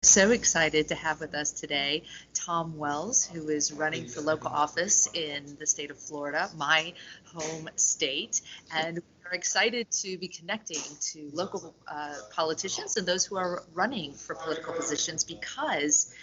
So excited to have with us today Tom Wells, who is running for local office in the state of Florida, my home state. And we're excited to be connecting to local politicians and those who are running for political positions because,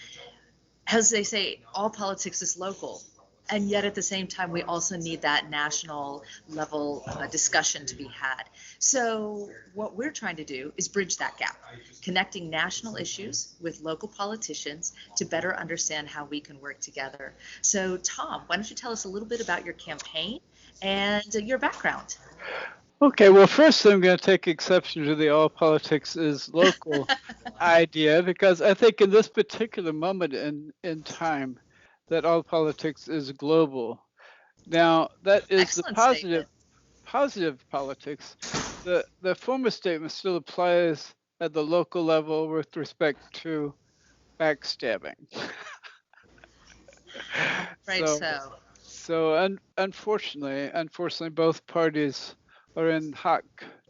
as they say, all politics is local. And yet at the same time, we also need that national level discussion to be had. So what we're trying to do is bridge that gap, connecting national issues with local politicians to better understand how we can work together. So Tom, why don't you tell us a little bit about your campaign and your background? Okay, well, first I'm going to take exception to the all politics is local idea because I think in this particular moment in time that all politics is global. Now, that is the Excellent statement. positive politics. The former statement still applies at the local level with respect to backstabbing. Right, so unfortunately, both parties are in hock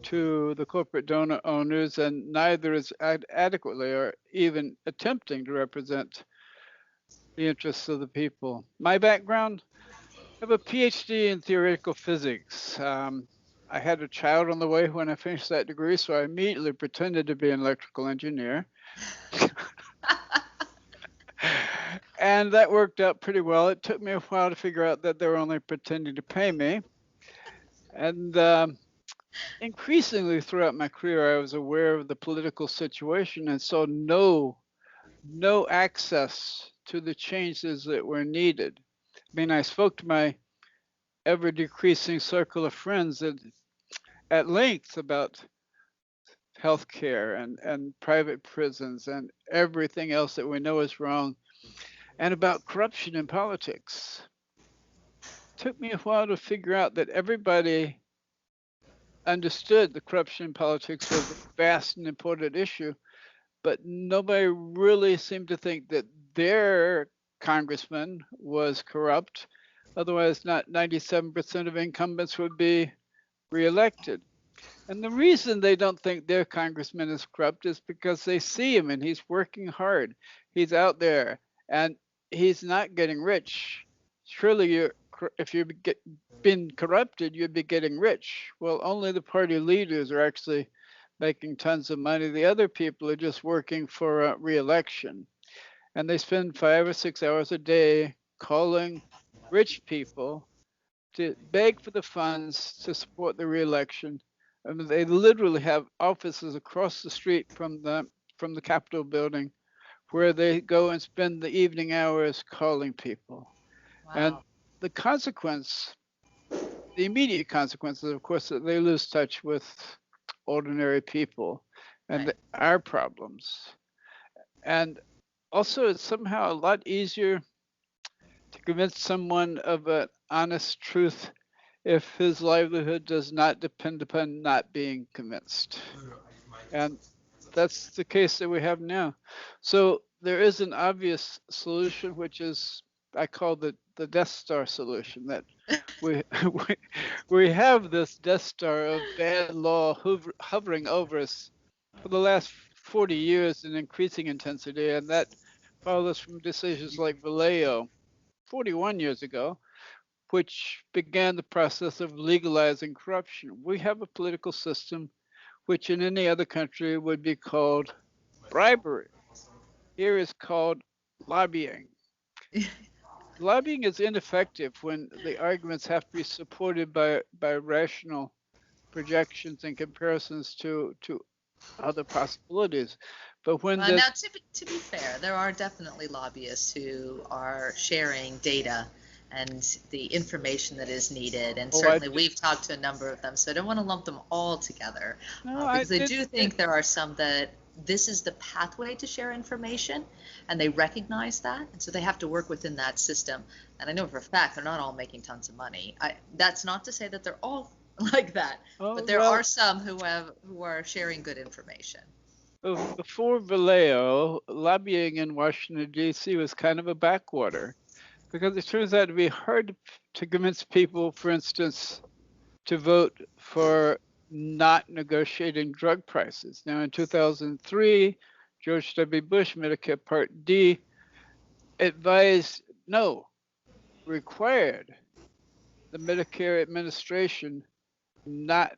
to the corporate donor owners, and neither is adequately or even attempting to represent the interests of the people. My background: I have a PhD in theoretical physics. I had a child on the way when I finished that degree, so I immediately pretended to be an electrical engineer. And that worked out pretty well. It took me a while to figure out that they were only pretending to pay me. And increasingly throughout my career, I was aware of the political situation and saw no access to the changes that were needed. I mean, I spoke to my ever decreasing circle of friends at length about healthcare and private prisons and everything else that we know is wrong, and about corruption in politics. It took me a while to figure out that everybody understood the corruption in politics was a vast and important issue, but nobody really seemed to think that their congressman was corrupt. Otherwise, not 97% of incumbents would be reelected. And the reason they don't think their congressman is corrupt is because they see him and he's working hard. He's out there and he's not getting rich. Surely if you've been corrupted, you'd be getting rich. Well, only the party leaders are actually making tons of money. The other people are just working for re-election. And they spend 5 or 6 hours a day calling rich people to beg for the funds to support the re-election. I mean, they literally have offices across the street from the Capitol building where they go and spend the evening hours calling people. And Wow. the consequence, the immediate consequence is, of course, that they lose touch with ordinary people Right. and our problems. And also, it's somehow a lot easier to convince someone of an honest truth if his livelihood does not depend upon not being convinced. And that's the case that we have now. So there is an obvious solution, which is I call the Death Star solution, that we, we, we have this Death Star of bad law hovering over us for the last 40 years in increasing intensity, and that follows from decisions like Vallejo 41 years ago, which began the process of legalizing corruption. We have a political system which in any other country would be called bribery. Here is called lobbying. Lobbying is ineffective when the arguments have to be supported by rational projections and comparisons to other possibilities. But when the Now, to be fair, there are definitely lobbyists who are sharing data and the information that is needed, and oh I certainly did we've talked to a number of them, so I don't want to lump them all together no I because I did do it, think there are some that this is the pathway to share information, and they recognize that, and so they have to work within that system. And I know for a fact they're not all making tons of money. That's not to say that they're all like that, but oh there are well some who are sharing good information. before Vallejo, lobbying in Washington D.C. was kind of a backwater because it turns out to be hard to convince people, for instance, to vote for not negotiating drug prices. Now, in 2003, George W. Bush, Medicare Part D, advised, no, required the Medicare administration not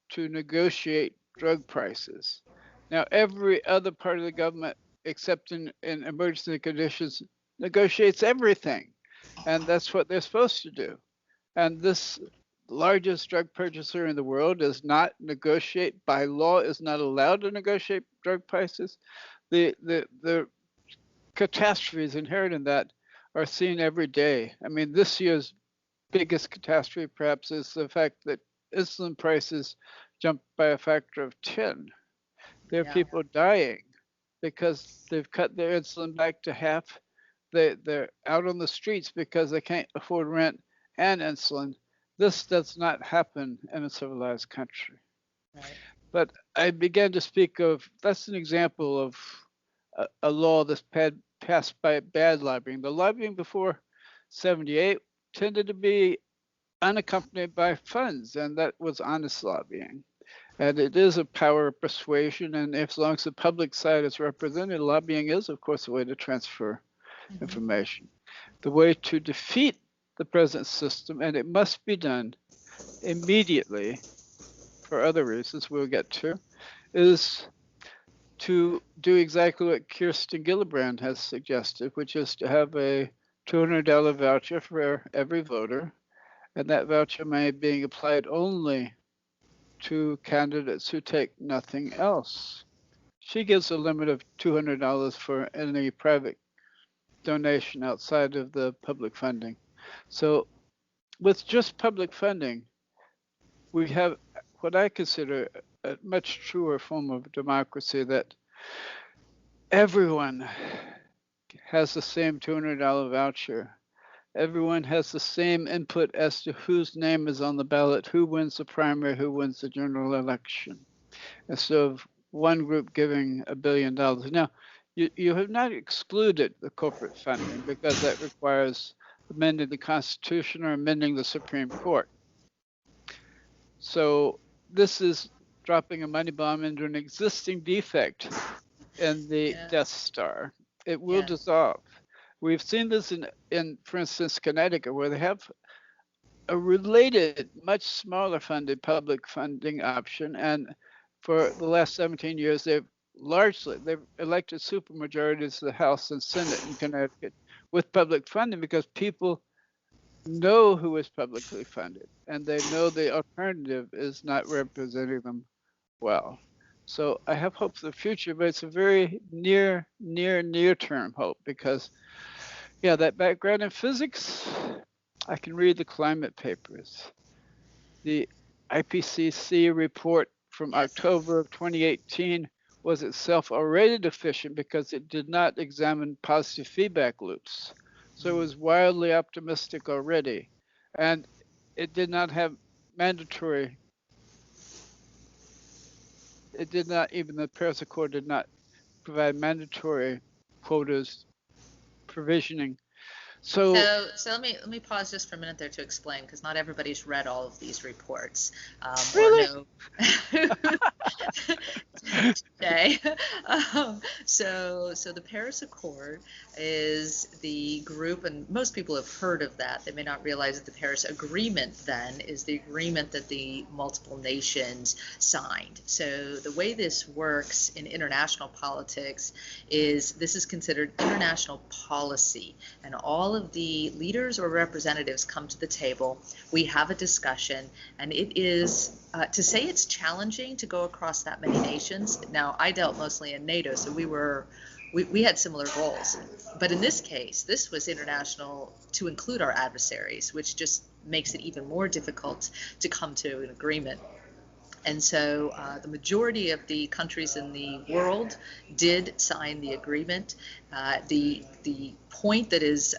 to negotiate drug prices. Now, every other part of the government, except in emergency conditions, negotiates everything. And that's what they're supposed to do. And this largest drug purchaser in the world does not negotiate, by law, is not allowed to negotiate drug prices. The catastrophes inherent in that are seen every day. I mean, this year's biggest catastrophe perhaps is the fact that insulin prices jumped by a factor of 10. There are Yeah. people dying because they've cut their insulin back to half. They're out on the streets because they can't afford rent and insulin. This does not happen in a civilized country. Right. But I began to speak of, that's an example of a law that's passed by bad lobbying. The lobbying before 78 tended to be unaccompanied by funds, and that was honest lobbying. And it is a power of persuasion, and as long as the public side is represented, lobbying is, of course, a way to transfer information. The way to defeat the present system, and it must be done immediately for other reasons we'll get to, is to do exactly what Kirsten Gillibrand has suggested, which is to have a $200 voucher for every voter, and that voucher may be applied only to candidates who take nothing else. She gives a limit of $200 for any private donation outside of the public funding. So with just public funding, we have what I consider a much truer form of democracy, that everyone has the same $200 voucher. Everyone has the same input as to whose name is on the ballot, who wins the primary, who wins the general election, instead of one group giving $1 billion. Now, you have not excluded the corporate funding because that requires amending the Constitution or amending the Supreme Court. So this is dropping a money bomb into an existing defect in the Death Star. It will dissolve. We've seen this in, for instance, Connecticut, where they have a related, much smaller funded public funding option. And for the last 17 years, they've elected supermajorities to the House and Senate in Connecticut with public funding because people know who is publicly funded and they know the alternative is not representing them well. So I have hope for the future, but it's a very near term hope because, yeah, that background in physics, I can read the climate papers. The IPCC report from October of 2018 was itself already deficient because it did not examine positive feedback loops. So it was wildly optimistic already. And it did not have mandatory, even the Paris Accord did not provide mandatory quotas provisioning. So let me pause just for a minute there to explain, because not everybody's read all of these reports. Really? Or know. Today. So the Paris Accord is the group, and most people have heard of that. They may not realize that the Paris Agreement then is the agreement that the multiple nations signed. So the way this works in international politics is this is considered international policy, and all of the leaders or representatives come to the table. We have a discussion, and it is to say it's challenging to go across that many nations. Now, I dealt mostly in NATO, so we had similar goals. But in this case, this was international to include our adversaries, which just makes it even more difficult to come to an agreement. And so the majority of the countries in the world did sign the agreement. The point that is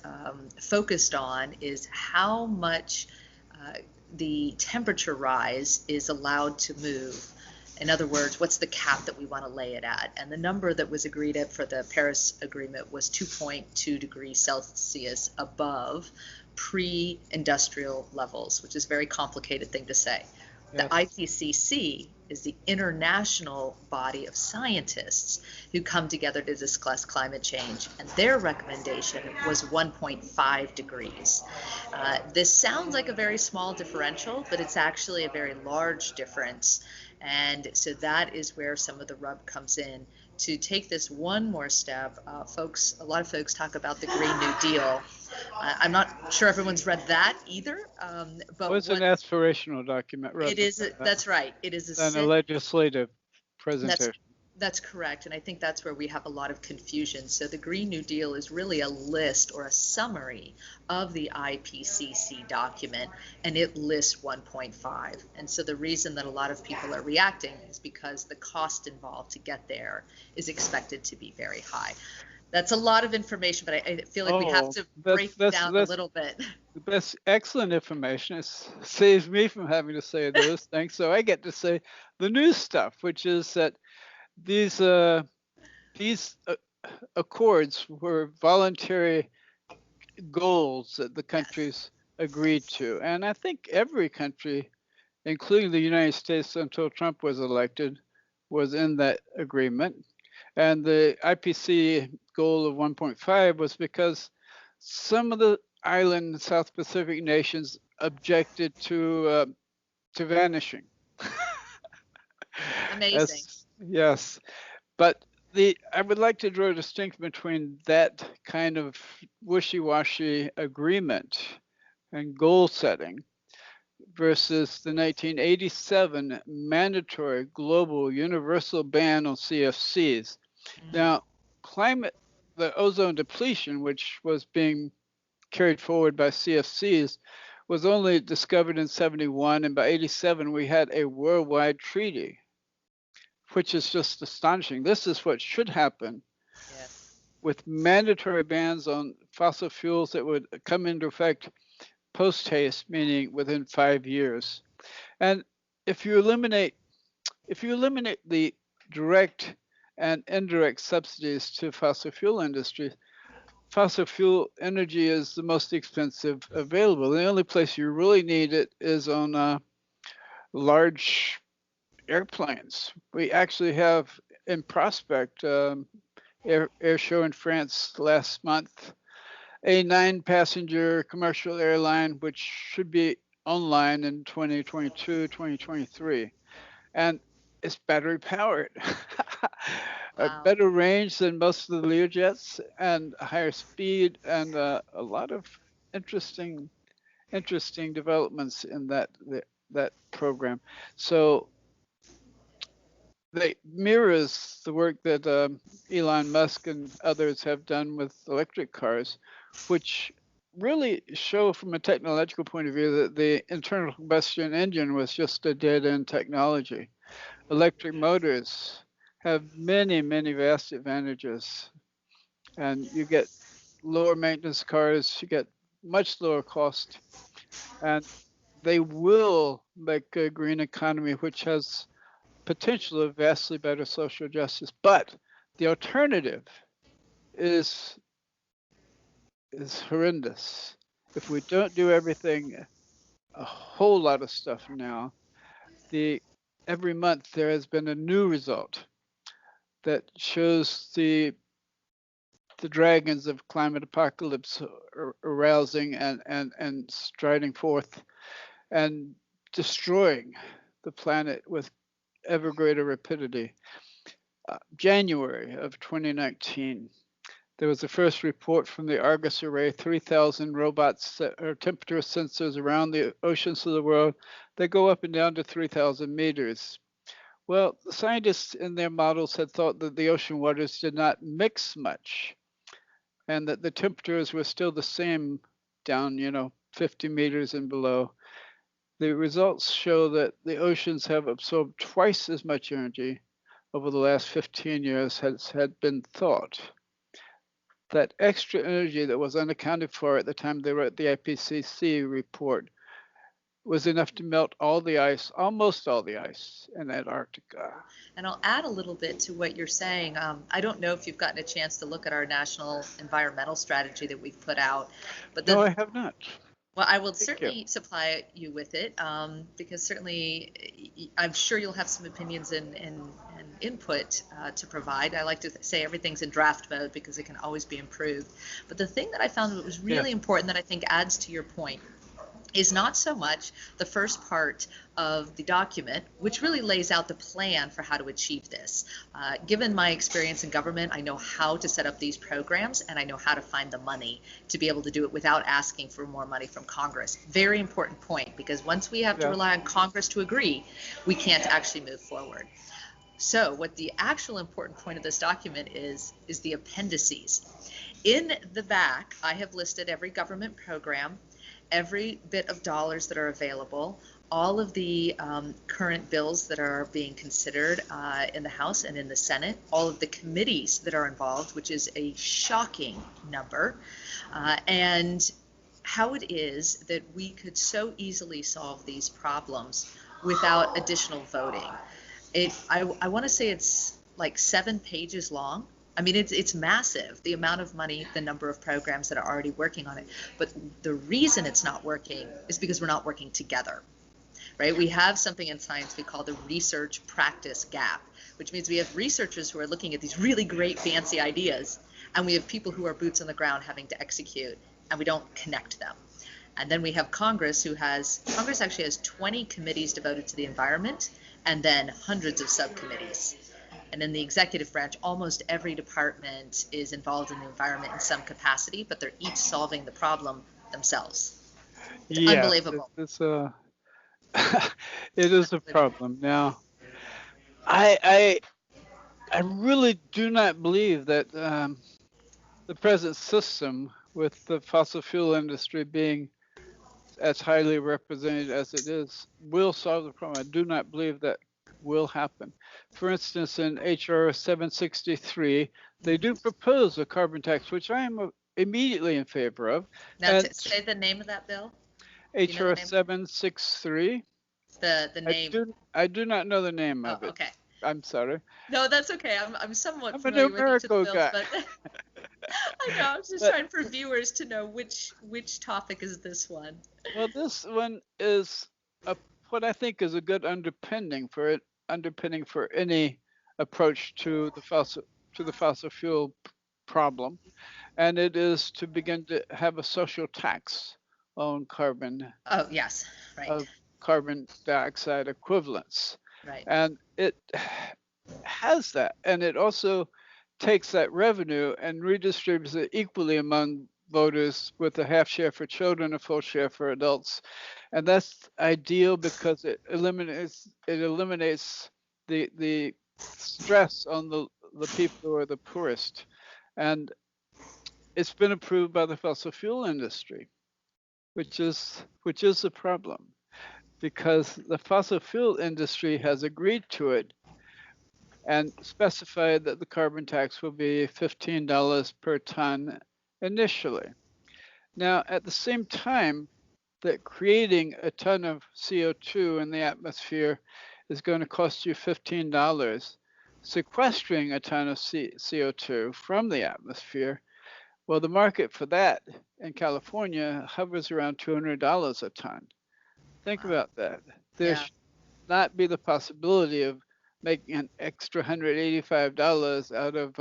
focused on is how much the temperature rise is allowed to move. In other words, what's the cap that we want to lay it at? And the number that was agreed at for the Paris Agreement was 2.2 degrees Celsius above pre-industrial levels, which is a very complicated thing to say. The Yes. IPCC is the international body of scientists who come together to discuss climate change, and their recommendation was 1.5 degrees. This sounds like a very small differential, but it's actually a very large difference. And so that is where some of the rub comes in. To take this one more step, a lot of folks talk about the Green New Deal. I'm not sure everyone's read that either, It but was an what aspirational document it rather is, that's right. It is a than a set. legislative That's presentation. that's correct, and I think that's where we have a lot of confusion. So the Green New Deal is really a list or a summary of the IPCC document, and it lists 1.5. And so the reason that a lot of people are reacting is because the cost involved to get there is expected to be very high. That's a lot of information, but I feel like we have Oh, to that's break it that's down a that's little bit. that's excellent information. It saves me from having to say those things, so I get to say the new stuff, which is that these uh, these accords were voluntary goals that the Yes. countries agreed to, and I think every country, including the United States until Trump was elected, was in that agreement. And the IPC goal of 1.5 was because some of the island South Pacific nations objected to vanishing. Amazing. Yes, but the I would like to draw a distinction between that kind of wishy-washy agreement and goal setting versus the 1987 mandatory global universal ban on CFCs. Now, climate, the ozone depletion, which was being carried forward by CFCs, was only discovered in 71, and by 87 we had a worldwide treaty, which is just astonishing. This is what should happen Yes. with mandatory bans on fossil fuels that would come into effect post haste, meaning within 5 years. And if you eliminate the direct and indirect subsidies to fossil fuel industries, fossil fuel energy is the most expensive available. The only place you really need it is on large airplanes. We actually have in prospect air show in France last month a 9-passenger commercial airline which should be online in 2022 2023, and it's battery powered. A Wow. better range than most of the Learjets and higher speed, and a lot of interesting developments in that program. So they mirrors the work that Elon Musk and others have done with electric cars, which really show from a technological point of view that the internal combustion engine was just a dead end technology. Electric motors have many vast advantages, and you get lower maintenance cars, you get much lower cost, and they will make a green economy which has potential of vastly better social justice. But the alternative is horrendous. If we don't do everything, a whole lot of stuff now, every month there has been a new result that shows the dragons of climate apocalypse arousing and striding forth and destroying the planet with ever greater rapidity. January of 2019, there was the first report from the Argus Array, 3,000 robots that are temperature sensors around the oceans of the world that go up and down to 3,000 meters. Well, the scientists in their models had thought that the ocean waters did not mix much and that the temperatures were still the same down, 50 meters and below. The results show that the oceans have absorbed twice as much energy over the last 15 years as had been thought. That extra energy that was unaccounted for at the time they wrote the IPCC report was enough to melt all the ice, almost all the ice in Antarctica. And I'll add a little bit to what you're saying. I don't know if you've gotten a chance to look at our national environmental strategy that we've put out, but No, I have not. Well, I will Thank you. certainly supply you with it, because certainly I'm sure you'll have some opinions and input to provide. I like to say everything's in draft mode because it can always be improved. But the thing that I found that was Yeah. really important that I think adds to your point is not so much the first part of the document, which really lays out the plan for how to achieve this. Given my experience in government, I know how to set up these programs and I know how to find the money to be able to do it without asking for more money from Congress. Very important point, because once we have to Yeah. rely on Congress to agree, we can't actually move forward. So what the actual important point of this document is the appendices. In the back, I have listed every government program, every bit of dollars that are available, all of the current bills that are being considered in the House and in the Senate, all of the committees that are involved, which is a shocking number, and how it is that we could so easily solve these problems without additional voting. I want to say it's like 7 pages long. I mean, it's massive, the amount of money, the number of programs that are already working on it. But the reason it's not working is because we're not working together, right? We have something in science we call the research practice gap, which means we have researchers who are looking at these really great fancy ideas, and we have people who are boots on the ground having to execute, and we don't connect them. And then we have Congress, Congress actually has 20 committees devoted to the environment, and then hundreds of subcommittees. And in the executive branch, almost every department is involved in the environment in some capacity, but they're each solving the problem themselves. It's Yes, unbelievable. it's it is a problem. Now, I really do not believe that the present system, with the fossil fuel industry being as highly represented as it is, will solve the problem. I do not believe that will happen. For instance, in HR 763, they do propose a carbon tax, which I am immediately in favor of. Now, And say the name of that bill. HR 763. The name. I do not know the name Oh, of it. okay. I'm sorry. No, that's okay. I'm somewhat I'm a familiar with each of the numerical bills, guy. but I know, I'm just trying for viewers to know which topic is this one. Well, this one is what I think is a good underpinning for any approach to the fossil fuel problem, and it is to begin to have a social tax on carbon Oh, yes, right, carbon dioxide equivalents, right. and it has that, and it also takes that revenue and redistributes it equally among voters, with a half share for children, a full share for adults. And that's ideal because it eliminates the stress on the people who are the poorest. And it's been approved by the fossil fuel industry, which is the problem, because the fossil fuel industry has agreed to it and specified that the carbon tax will be $15 per ton initially. Now, at the same time that creating a ton of CO2 in the atmosphere is going to cost you $15, sequestering a ton of CO2 from the atmosphere, well, the market for that in California hovers around $200 a ton. Think Wow. about that. There Yeah. should not be the possibility of making an extra $185 out of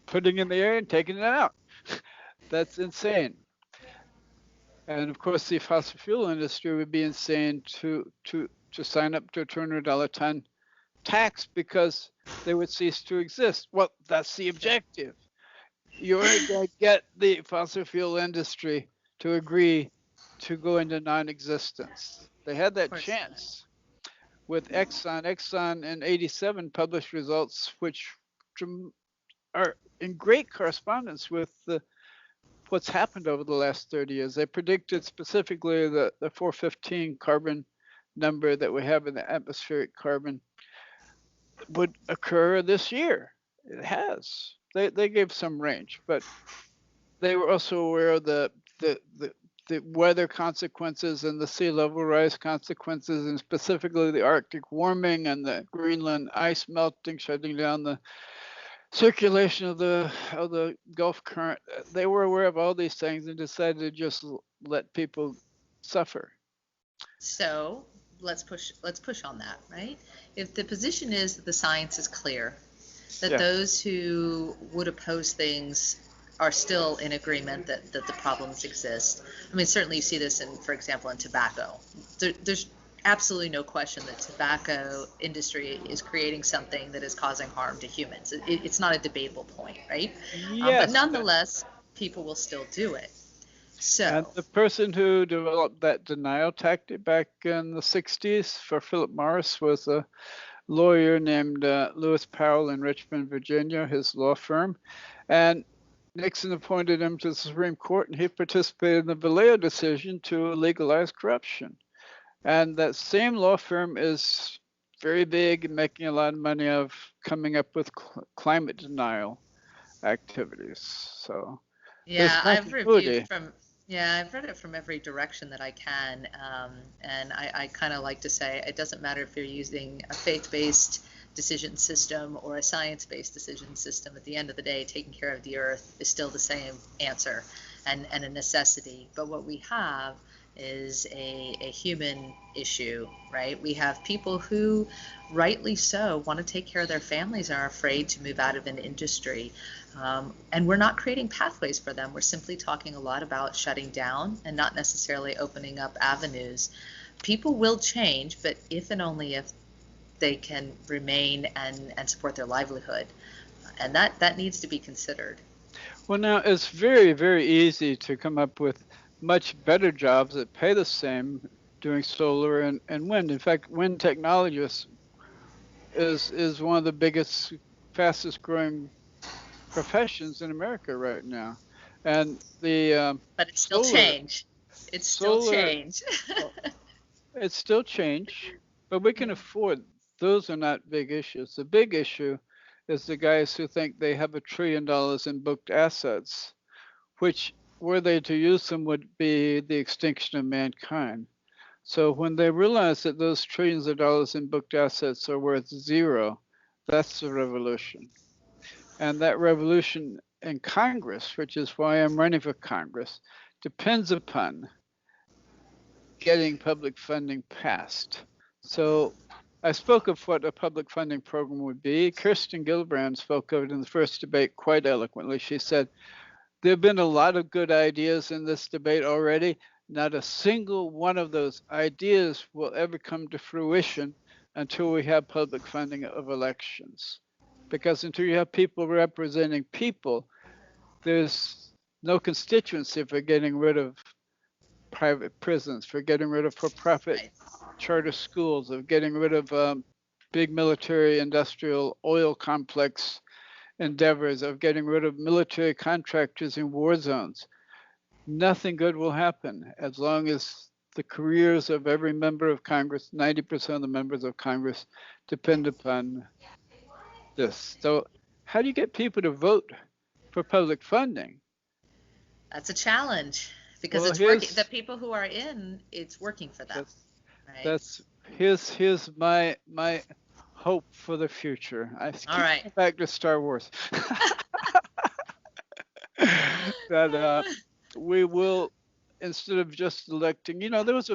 putting in the air and taking it out. That's insane. And of course, the fossil fuel industry would be insane to sign up to a $200 ton tax, because they would cease to exist. Well, that's the objective. You're going to get the fossil fuel industry to agree to go into non-existence. They had that chance with Exxon. Exxon in '87 published results which are in great correspondence with what's happened over the last 30 years. They predicted specifically the 415 carbon number that we have in the atmospheric carbon would occur this year. It has. They gave some range, but they were also aware of the weather consequences and the sea level rise consequences, and specifically the Arctic warming and the Greenland ice melting, shutting down the circulation of the Gulf current. They were aware of all these things and decided to just let people suffer. So let's push on that, right? If the position is that the science is clear, that Yeah. those who would oppose things are still in agreement that the problems exist. I mean, certainly you see this in, for example, in tobacco. There's absolutely no question that tobacco industry is creating something that is causing harm to humans. It's not a debatable point, right? But Yes. nonetheless, people will still do it. And So, the person who developed that denial tactic back in the 60s for Philip Morris was a lawyer named Lewis Powell in Richmond, Virginia, his law firm. And Nixon appointed him to the Supreme Court, and he participated in the Valeo decision to legalize corruption. And that same law firm is very big and making a lot of money of coming up with climate denial activities. So there's yeah, continuity. I've read it from every direction that I can. And I kind of like to say it doesn't matter if you're using a faith-based decision system or a science-based decision system. At the end of the day, taking care of the earth is still the same answer and a necessity. But what we have is a human issue, right? We have people who, rightly so, want to take care of their families and are afraid to move out of an industry. And we're not creating pathways for them. We're simply talking a lot about shutting down and not necessarily opening up avenues. People will change, but if and only if they can remain and support their livelihood. And that needs to be considered. Well, now it's very, very easy to come up with much better jobs that pay the same doing solar and wind. In fact, wind technology is one of the biggest, fastest growing professions in America right now. And the But it's still change. It's still solar, change. it's still change, but we can afford. Those are not big issues. The big issue is the guys who think they have $1 trillion in booked assets, which were they to use them would be the extinction of mankind. So when they realize that those trillions of dollars in booked assets are worth zero, that's the revolution. And that revolution in Congress, which is why I'm running for Congress, depends upon getting public funding passed. So I spoke of what a public funding program would be. Kirsten Gillibrand spoke of it in the first debate quite eloquently. She said, there have been a lot of good ideas in this debate already. Not a single one of those ideas will ever come to fruition until we have public funding of elections. Because until you have people representing people, there's no constituency for getting rid of private prisons, for getting rid of for-profit Right. charter schools, of getting rid of big military industrial oil complex endeavors, of getting rid of military contractors in war zones. Nothing good will happen as long as the careers of every member of Congress, 90% of the members of Congress, depend upon this. So how do you get people to vote for public funding? That's a challenge because Well, it's working. The people who are in, it's working for them. Right? Here's my hope for the future. I keep back to Star Wars. That we will, instead of just electing, there was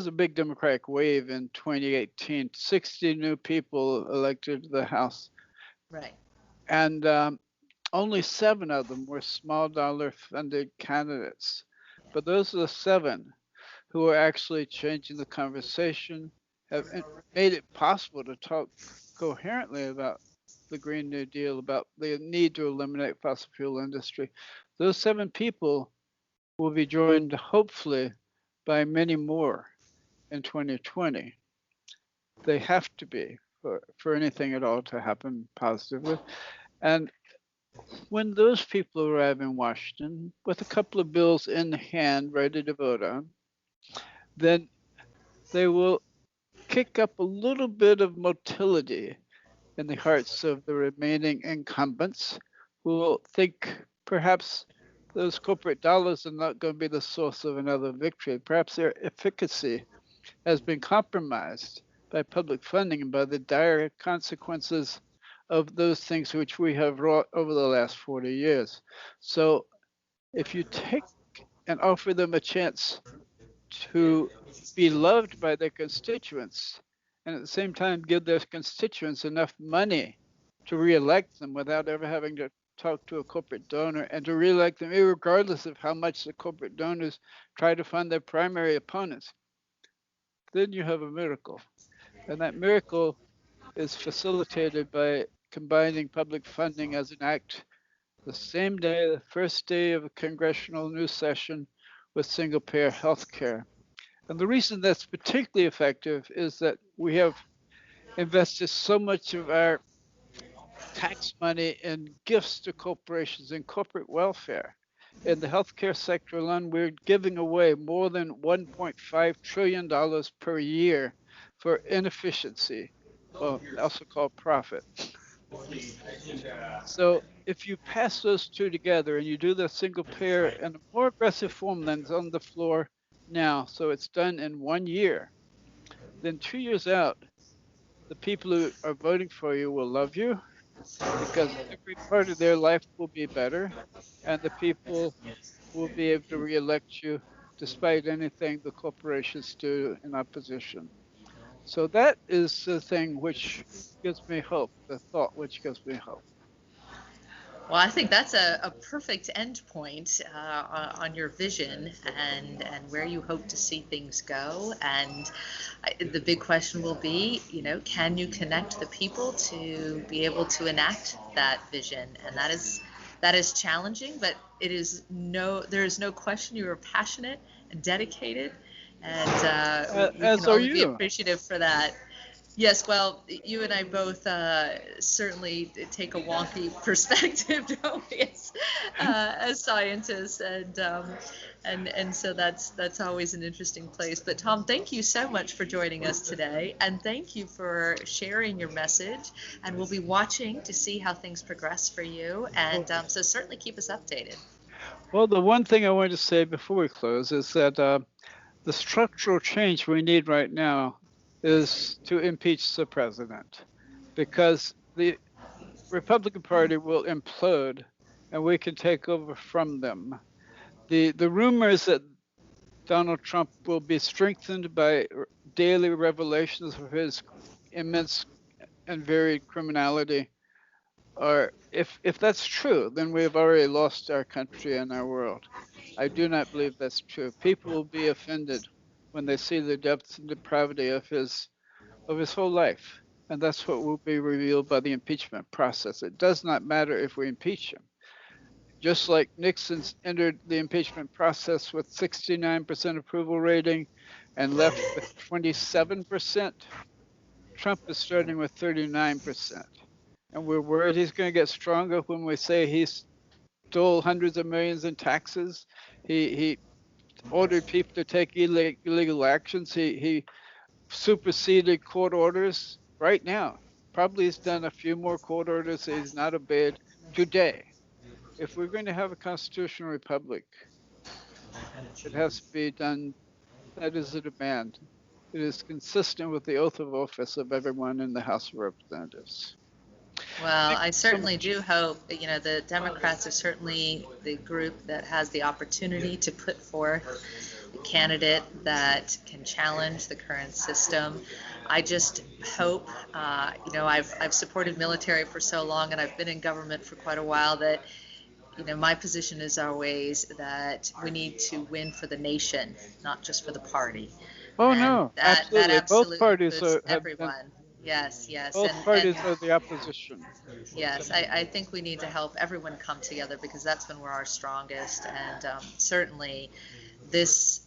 a big Democratic wave in 2018. 60 new people elected to the House. Right. And only 7 of them were small dollar funded candidates. But those are the 7 who are actually changing the conversation, have made it possible to talk coherently about the Green New Deal, about the need to eliminate fossil fuel industry. Those 7 people will be joined, hopefully, by many more in 2020. They have to be for anything at all to happen positively. And when those people arrive in Washington with a couple of bills in hand ready to vote on, then they will kick up a little bit of motility in the hearts of the remaining incumbents who will think perhaps those corporate dollars are not going to be the source of another victory. Perhaps their efficacy has been compromised by public funding and by the dire consequences of those things which we have wrought over the last 40 years. So if you take and offer them a chance to be loved by their constituents, and at the same time give their constituents enough money to reelect them without ever having to talk to a corporate donor, and to reelect them regardless of how much the corporate donors try to fund their primary opponents, then you have a miracle. And that miracle is facilitated by combining public funding as an act the same day, the first day of a congressional new session, with single-payer health care. And the reason that's particularly effective is that we have invested so much of our tax money in gifts to corporations and corporate welfare. In the healthcare sector alone, we're giving away more than $1.5 trillion per year for inefficiency, well, also called profit. So if you pass those two together and you do the single payer in a more aggressive form than's on the floor now, so it's done in 1 year, then 2 years out, the people who are voting for you will love you because every part of their life will be better, and the people will be able to reelect you despite anything the corporations do in opposition. So that is the thing which gives me hope, the thought which gives me hope. Well, I think that's a perfect end point on your vision and where you hope to see things go. And the big question will be, can you connect the people to be able to enact that vision? And that is challenging, but there is no question you are passionate and dedicated, and we as can are only be you. appreciative for that. Yes, well, you and I both certainly take a wonky perspective, don't we, as scientists, and so that's always an interesting place. But Tom, thank you so much for joining us today, and thank you for sharing your message. And we'll be watching to see how things progress for you, and so certainly keep us updated. Well, the one thing I wanted to say before we close is that the structural change we need right now is to impeach the president, because the Republican Party will implode and we can take over from them. The rumors that Donald Trump will be strengthened by daily revelations of his immense and varied criminality are, if that's true, then we have already lost our country and our world. I do not believe that's true. People will be offended when they see the depths and depravity of his whole life. And that's what will be revealed by the impeachment process. It does not matter if we impeach him. Just like Nixon's entered the impeachment process with 69% approval rating and left with 27%, Trump is starting with 39%. And we're worried he's going to get stronger when we say he stole hundreds of millions in taxes. He ordered people to take illegal actions. He superseded court orders right now. Probably he's done a few more court orders that he's not obeyed today. If we're going to have a constitutional republic, it has to be done. That is a demand. It is consistent with the oath of office of everyone in the House of Representatives. Well, I certainly do hope that, the Democrats are certainly the group that has the opportunity to put forth a candidate that can challenge the current system. I just hope, I've supported military for so long and I've been in government for quite a while that, my position is always that we need to win for the nation, not just for the party. Oh, And no, that absolutely. Both parties includes have everyone. been, Yes. both parties are the opposition. Yes, I think we need to help everyone come together because that's when we're our strongest. And certainly this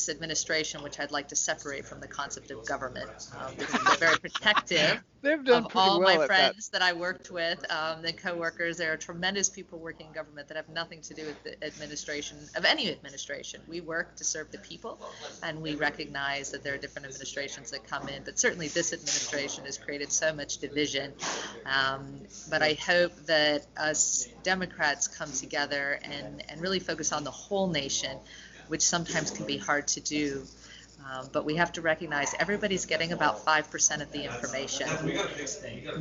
administration, which I'd like to separate from the concept of government, because they're very protective They've done of pretty all well my at friends that I worked with, the coworkers. There are tremendous people working in government that have nothing to do with the administration, of any administration. We work to serve the people, and we recognize that there are different administrations that come in, but certainly this administration has created so much division. But I hope that us Democrats come together and really focus on the whole nation, which sometimes can be hard to do But we have to recognize everybody's getting about 5% of the information.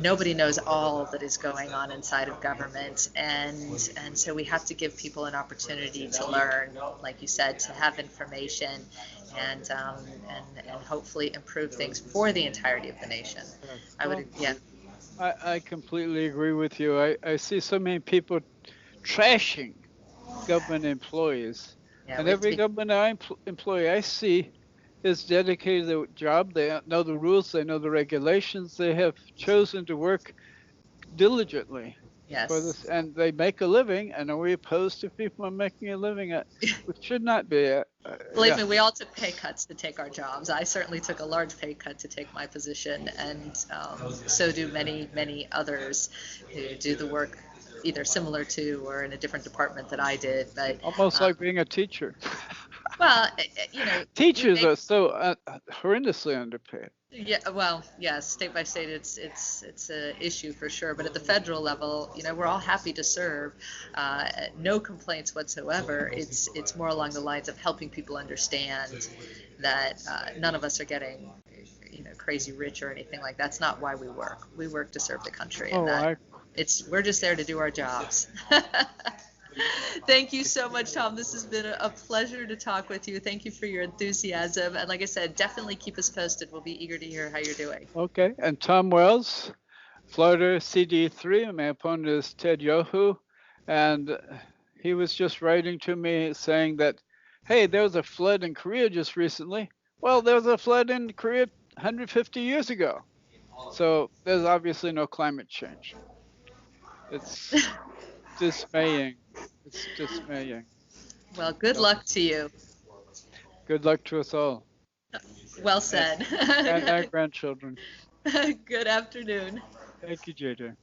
Nobody knows all that is going on inside of government, and so we have to give people an opportunity to learn, like you said, to have information, and hopefully improve things for the entirety of the nation. I would, yeah. I completely agree with you. I see so many people trashing government employees, Yeah, and we have to every be, government employee I see is dedicated to their job. They know the rules, they know the regulations, they have chosen to work diligently for yes. this, and they make a living. And are we opposed to people making a living? Which should not be. Believe Yeah. me, we all took pay cuts to take our jobs. I certainly took a large pay cut to take my position, and so do many, many others who do the work either similar to or in a different department that I did. But Almost like being a teacher. well, we Teachers make, are so horrendously underpaid. yeah, well, yes, state by state, it's a issue for sure. But at the federal level, we're all happy to serve. No complaints whatsoever. It's more along the lines of helping people understand that none of us are getting, crazy rich or anything like that. That's not why we work. We work to serve the country, and we're just there to do our jobs. Thank you so much, Tom. This has been a pleasure to talk with you. Thank you for your enthusiasm. And like I said, definitely keep us posted. We'll be eager to hear how you're doing. Okay. And Tom Wells, Florida CD3. My opponent is Ted Yoho. And he was just writing to me saying that, hey, there was a flood in Korea just recently. Well, there was a flood in Korea 150 years ago. So there's obviously no climate change. It's dismaying. It's dismaying. Well, good luck to you. Good luck to us all. Well said. And our grandchildren. Good afternoon. Thank you, JJ.